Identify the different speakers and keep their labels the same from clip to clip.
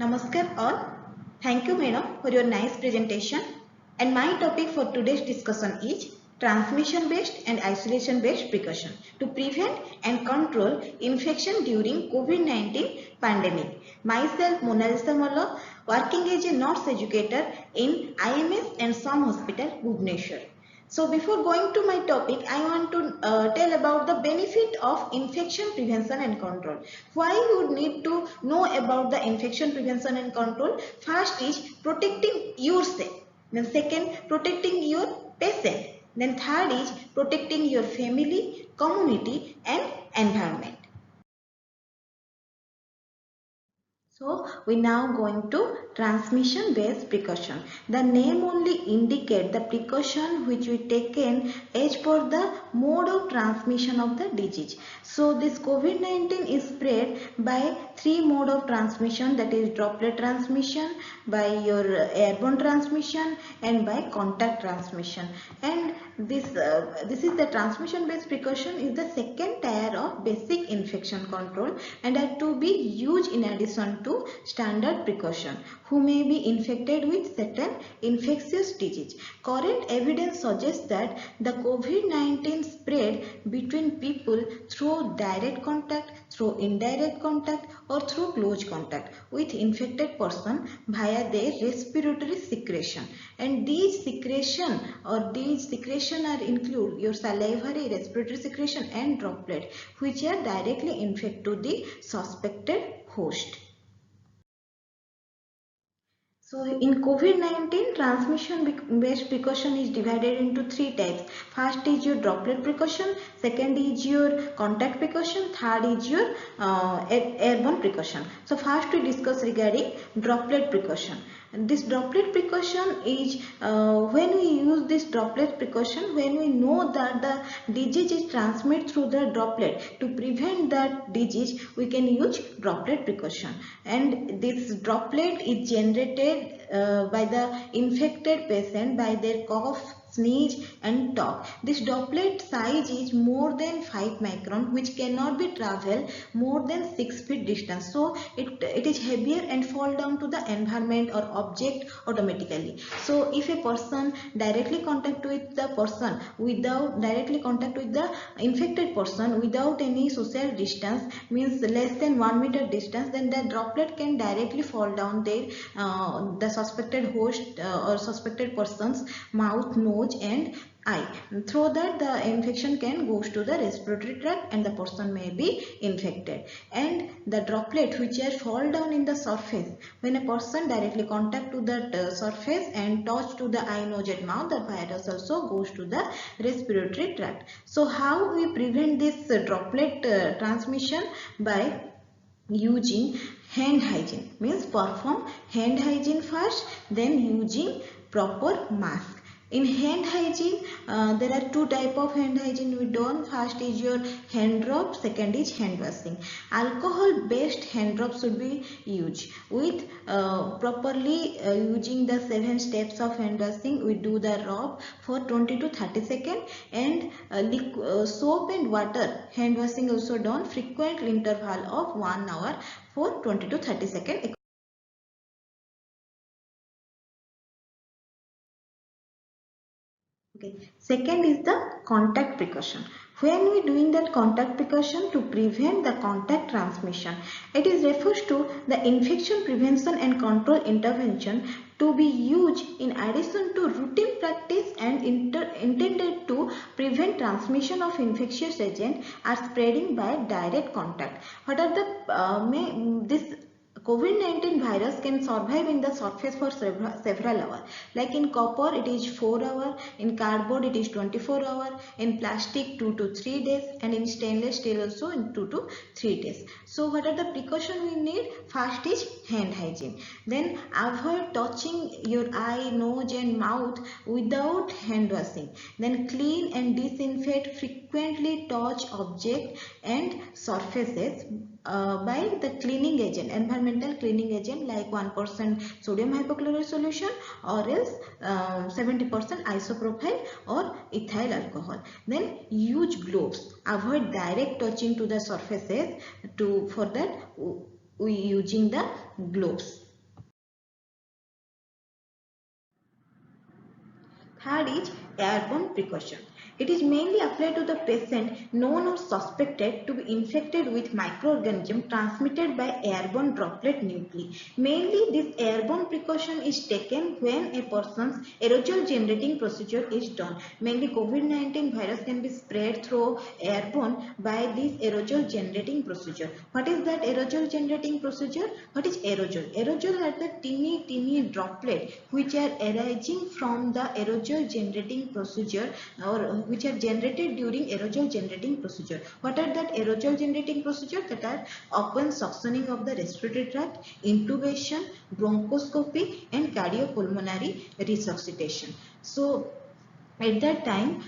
Speaker 1: Namaskar all. Thank you madam for your nice presentation. And my topic for today's discussion is transmission based and isolation based precaution to prevent and control infection during COVID-19 pandemic. Myself Monalisa Mallo, working as a nurse educator in IMS and SOM Hospital, Bhubaneswar. So before going to my topic, I want to tell about the benefit of infection prevention and control. Why you would need to know about the infection prevention and control? First is protecting yourself. Then second, protecting your patient. Then third is protecting your family, community and environment. So we now going to transmission based precaution. The name only indicate the precaution which we taken as per the mode of transmission of the disease. So this COVID-19 is spread by three mode of transmission, that is droplet transmission, by your airborne transmission and by contact transmission. And this is the transmission based precaution is the second tier of basic infection control and are to be used in addition to standard precaution who may be infected with certain infectious disease. Current evidence suggests that the COVID-19 spread between people through direct contact, through indirect contact or through close contact with infected person via their respiratory secretion. And these secretion are include your salivary, respiratory secretion and droplet which are directly infect to the suspected host. So in COVID-19, transmission based precaution is divided into three types. First is your droplet precaution, second is your contact precaution, third is your airborne precaution. So first we discuss regarding droplet precaution. And this droplet precaution is when we use this droplet precaution, when we know that the disease is transmitted through the droplet, to prevent that disease we can use droplet precaution. And this droplet is generated by the infected patient by their cough, sneeze and talk. This droplet size is more than 5 micron which cannot be traveled more than 6 feet distance. So it is heavier and fall down to the environment or object automatically. So if a person directly contact with the person infected person without any social distance, means less than 1 meter distance, then the droplet can directly fall down the suspected host or suspected person's mouth, nose and eye. Through that the infection can goes to the respiratory tract and the person may be infected. And the droplet which are fall down in the surface, when a person directly contact to that surface and touch to the eye, nose and mouth, the virus also goes to the respiratory tract. So how we prevent this droplet transmission? By using hand hygiene, means perform hand hygiene first, then using proper mask. In hand hygiene, there are two type of hand hygiene we done. First is your hand rub, second is hand washing. Alcohol based hand rub should be used with properly using the 7 steps of hand washing. We do the rub for 20 to 30 seconds and soap and water hand washing also done frequent interval of 1 hour for 20 to 30 seconds. Okay. Second is the contact precaution. When we doing that contact precaution to prevent the contact transmission, it is refers to the infection prevention and control intervention to be used in addition to routine practice and intended to prevent transmission of infectious agent are spreading by direct contact. What are the this COVID-19 virus can survive in the surface for several hours. Like in copper it is 4 hours, in cardboard it is 24 hours, in plastic 2 to 3 days and in stainless steel also in 2 to 3 days. So what are the precautions we need? First is hand hygiene. Then avoid touching your eye, nose and mouth without hand washing. Then clean and disinfect frequently touch object and surfaces by the cleaning agent, environmental cleaning agent like 1% sodium hypochlorite solution or else 70% isopropyl or ethyl alcohol. Then use gloves. Avoid direct touching to the surfaces. For that we using the gloves. Third is airborne precaution. It is mainly applied to the patient known or suspected to be infected with microorganism transmitted by airborne droplet nuclei. Mainly this airborne precaution is taken when a person's aerosol generating procedure is done. Mainly COVID-19 virus can be spread through airborne by this aerosol generating procedure. What is that aerosol generating procedure? What is aerosol? Aerosol are the teeny droplet which are arising from the aerosol generating procedure or which are generated during aerosol generating procedure. What are that aerosol generating procedure? That are open suctioning of the respiratory tract, intubation, bronchoscopy and cardiopulmonary resuscitation. So at that time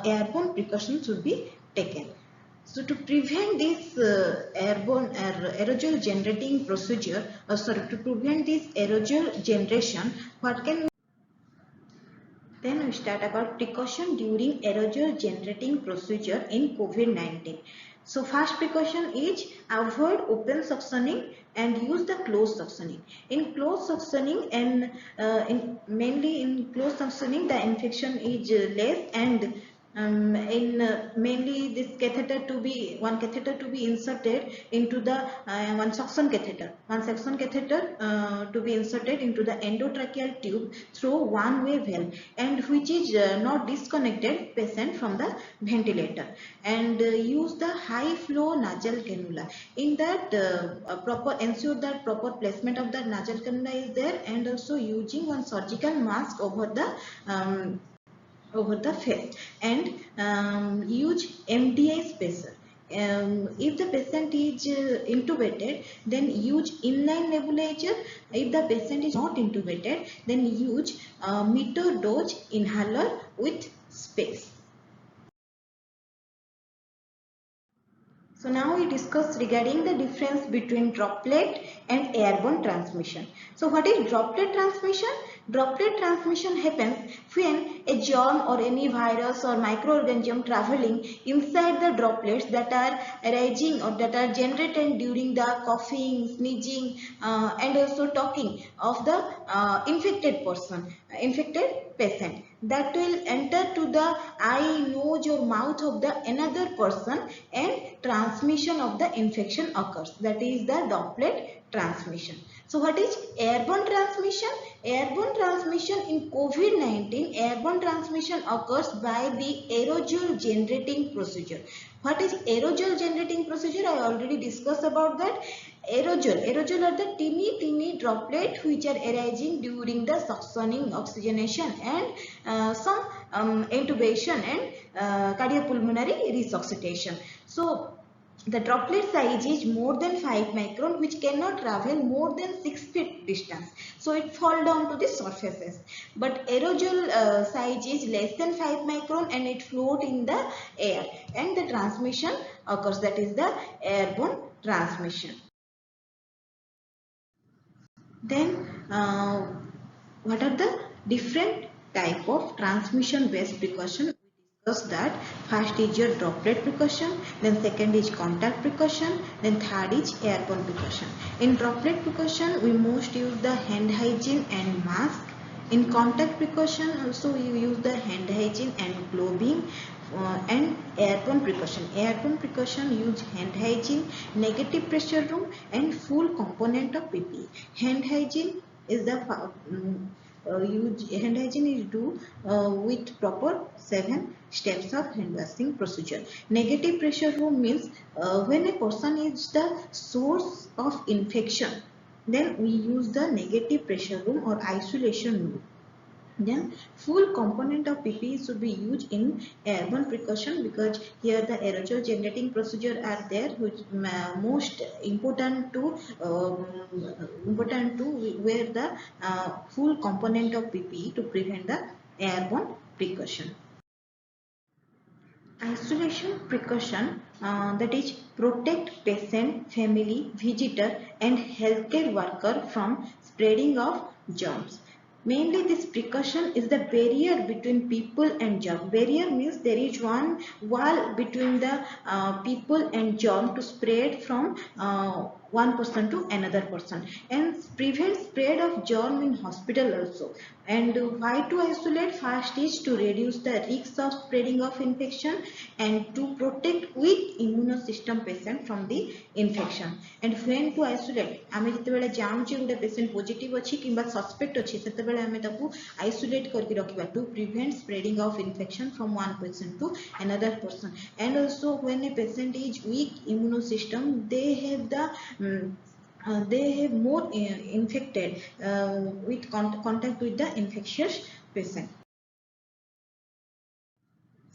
Speaker 1: airborne precautions should be taken. So to prevent this airborne aerosol generating procedure, to prevent this aerosol generation, what can we then we start about precaution during aerosol generating procedure in COVID-19. So first precaution is avoid open suctioning and use the closed suctioning. In closed suctioning and mainly in closed suctioning the infection is less, and in mainly this catheter to be one catheter to be inserted into the one suction catheter to be inserted into the endotracheal tube through one way valve, and which is not disconnected patient from the ventilator, and use the high flow nasal cannula. In that proper ensure that proper placement of the nasal cannula is there, and also using one surgical mask over the face, and use MDI spacer. If the patient is intubated, then use inline nebulizer. If the patient is not intubated, then use meter dose inhaler with space. So now we discuss regarding the difference between droplet and airborne transmission. So what is droplet transmission? Droplet transmission happens when a germ or any virus or microorganism traveling inside the droplets that are arising or that are generated during the coughing, sneezing and also talking of the infected patient, that will enter to the eye, nose or mouth of the another person, and transmission of the infection occurs. That is the droplet transmission. So what is airborne transmission? Airborne transmission in COVID-19, airborne transmission occurs by the aerosol generating procedure. What is aerosol generating procedure? I already discussed about that. Aerosol are the teeny droplet which are arising during the suctioning, oxygenation and some intubation and cardiopulmonary resuscitation. So the droplet size is more than 5 micron, which cannot travel more than 6 feet distance. So it fall down to the surfaces. But aerosol size is less than 5 micron and it float in the air, and the transmission occurs. That is the airborne transmission. Then what are the different type of transmission based precaution? We discussed that first is your droplet precaution, then second is contact precaution, then third is airborne precaution. In droplet precaution we most use the hand hygiene and mask. In contact precaution also you use the hand hygiene and gloving. And airborne precaution. Airborne precaution use hand hygiene, negative pressure room and full component of PPE. Hand hygiene is the hand hygiene is do with proper 7 steps of hand washing procedure. Negative pressure room means when a person is the source of infection, then we use the negative pressure room or isolation room. Then full component of PPE should be used in airborne precaution, because here the aerosol generating procedure are there, which most important to wear the full component of PPE to prevent the airborne precaution. Isolation precaution, that is protect patient, family, visitor and healthcare worker from spreading of germs. Mainly this precaution is the barrier between people and germ. Barrier means there is one wall between the people and germ to spread from one person to another person, and prevent spread of germ in hospital also. And why to isolate? First is to reduce the risk of spreading of infection and to protect weak immune system patient from the infection. And when to isolate? आमे जेतेबेले जानूचे गोटे patient positive अछि किबा suspect अछि सेतेबेले आमे ताकू isolate करके रखिबा to prevent spreading of infection from one person to another person. And also when a patient is weak immune system, they have the they have more infected with contact with the infectious patient.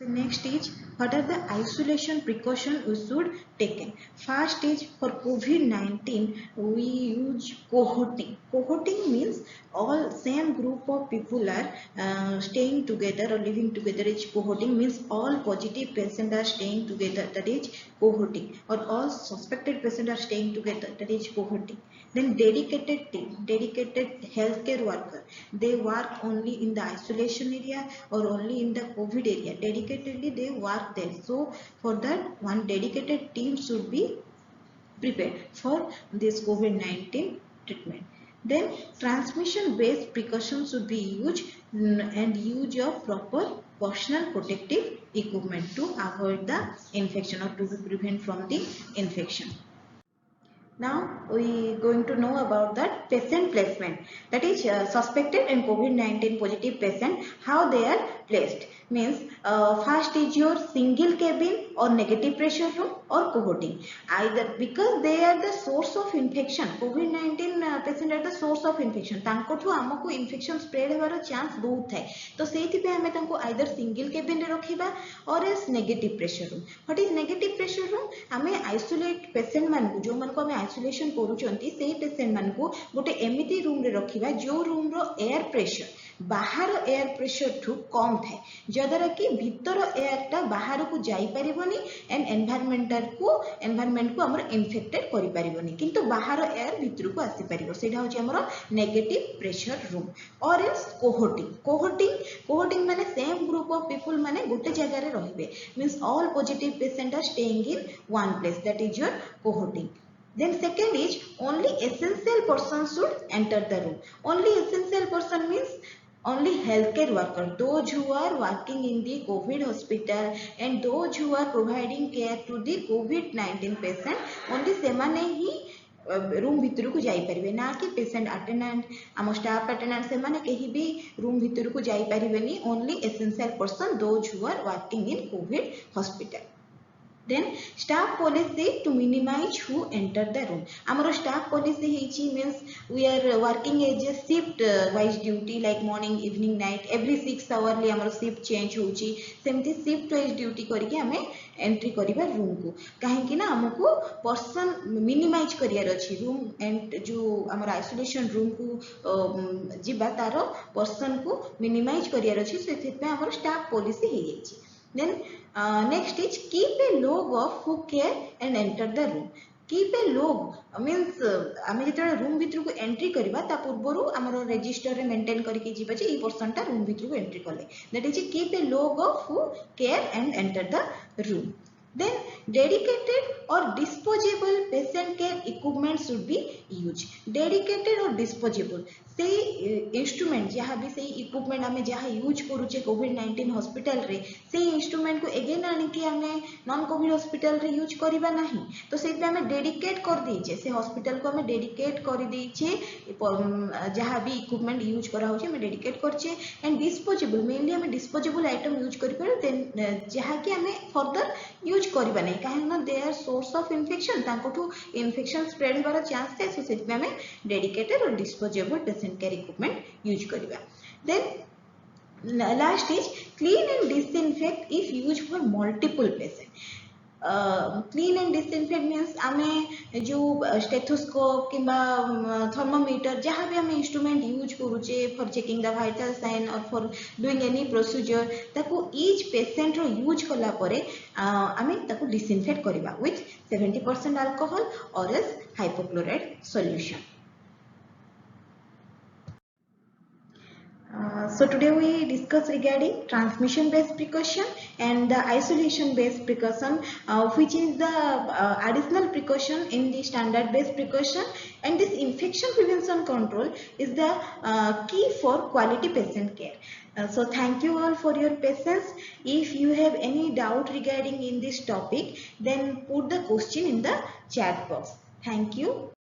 Speaker 1: So next is, what are the isolation precaution we should taken? First is, for COVID-19 we use cohorting. Cohorting means all same group of people are staying together or living together. Is cohorting means all positive patients are staying together, that is cohorting, or all suspected patients are staying together, that is cohorting. Then dedicated team, dedicated healthcare worker, they work only in the isolation area or only in the COVID area. Dedicatedly they work there. So for that, one dedicated team should be prepared for this COVID-19 treatment. Then transmission based precautions should be used, and use of proper personal protective equipment to avoid the infection or to prevent from the infection. Now we going to know about that patient placement, that is suspected and COVID-19 positive patient, how they are placed. Means first is your single cabin or negative pressure room or cohorting, either because they are the source of infection. COVID-19 patient are the source of infection, तांकोठु आमको infection spread हेबार chance बहुत थाए, तो सेति पे हमें तांको either single cabin रे रखिबा or else negative pressure room. What is negative pressure room? हमें isolate patient मान को जो मान को हमें isolation करूचंती सेही patient मान को गोटे एमिति रूम रे रखिबा जो रूम रो एयर प्रेशर बाहर एयर प्रेशर ठू कम थाए, जद्वारा कि भीतर एयर टा बाहर को जाई परिबनी एंड एनवायरनमेंट को हमर इन्फेक्टेड करि परिबनी, किंतु बाहर एयर भीतर को आसी परिबो, सेटा होची हमर नेगेटिव प्रेशर रूम. और एल्स कोहोर्टिंग माने सेम ग्रुप ऑफ पीपल माने गोटे जगह रे रहिबे, means all positive patient are staying in one place, that is your cohorting. Then second is, only essential persons should enter the room. Only essential person means only healthcare worker, those who are working in the COVID hospital and those who are providing care to the COVID-19 patient, only semane ही room भितर को जाई परिबे, ना कि patient attendant आम staff attendant से माने कहीं भी रूम भितर को जाई परिबेनी. Only essential person, those who are working in COVID hospital. Then staff policy to minimize who enter the room. Amaro staff policy heichi means we are working as a shift wise duty, like morning, evening, night, every 6 hourly amaro shift change होची, सेमती shift wise duty करके हमें entry करिबा room को, काहे कि ना हमको पर्सन मिनिमाइज करियार अछि रूम एंड जो हमर आइसोलेशन रूम को जिबा तारो पर्सन को मिनिमाइज करियार अछि, सेति पे हमर स्टाफ पॉलिसी हे जाछि. Then next is, keep a log of who care and enter the room. Keep a log means आमे जेतले रूम भितर को एंट्री करिबा ता पूर्वरु हमरो रजिस्टर रे मेंटेन करके जिबा जे ई पर्सन ता रूम भितर को एंट्री करले, that is keep a log of who care and enter the room. Then dedicated or disposable patient care equipment should be used. Dedicated or disposable से इंस्ट्रूमेंट जहाँ भी से इक्विपमेंट आमे जहाँ यूज करूचे कोविड-19 हॉस्पिटल रे, से इंस्ट्रूमेंट को एगेन आने के हमें नॉन कोविड हॉस्पिटल रे यूज करिबा नाही, तो से पे हमें डेडिकेट कर दीचे, से हॉस्पिटल को हमें डेडिकेट कर दीचे जहाँ भी इक्विपमेंट यूज करा होचे हमें डेडिकेट करचे. एंड डिस्पोजेबल मेनली हमें डिस्पोजेबल आइटम यूज करि पर, देन जहाँ कि हमें फर्दर यूज करिबा नै, काहे ना they are source of infection, तांकोठु इन्फेक्शन स्प्रेड हेबार चांस थाए, सो सेति हमें डेडिकेटेड और disposable patient care equipment use करिबा. Then last is clean and disinfect if use for multiple patient. Clean and disinfect means आमे जो स्टेथोस्कोप किंबा थर्मोमीटर जहाँ भी आमे इंस्ट्रूमेंट यूज करूचे for checking the vital sign और फॉर डूइंग एनी प्रोसीजर, ताको ईच पेशेंट रो यूज कला परे आमे ताको डिसइनफेक्ट करिबा विथ 70% अल्कोहल और else hypochloride solution. So today we discuss regarding transmission based precaution and the isolation based precaution, which is the additional precaution in the standard based precaution, and this infection prevention control is the key for quality patient care. So thank you all for your patience. If you have any doubt regarding in this topic, then put the question in the chat box. Thank you.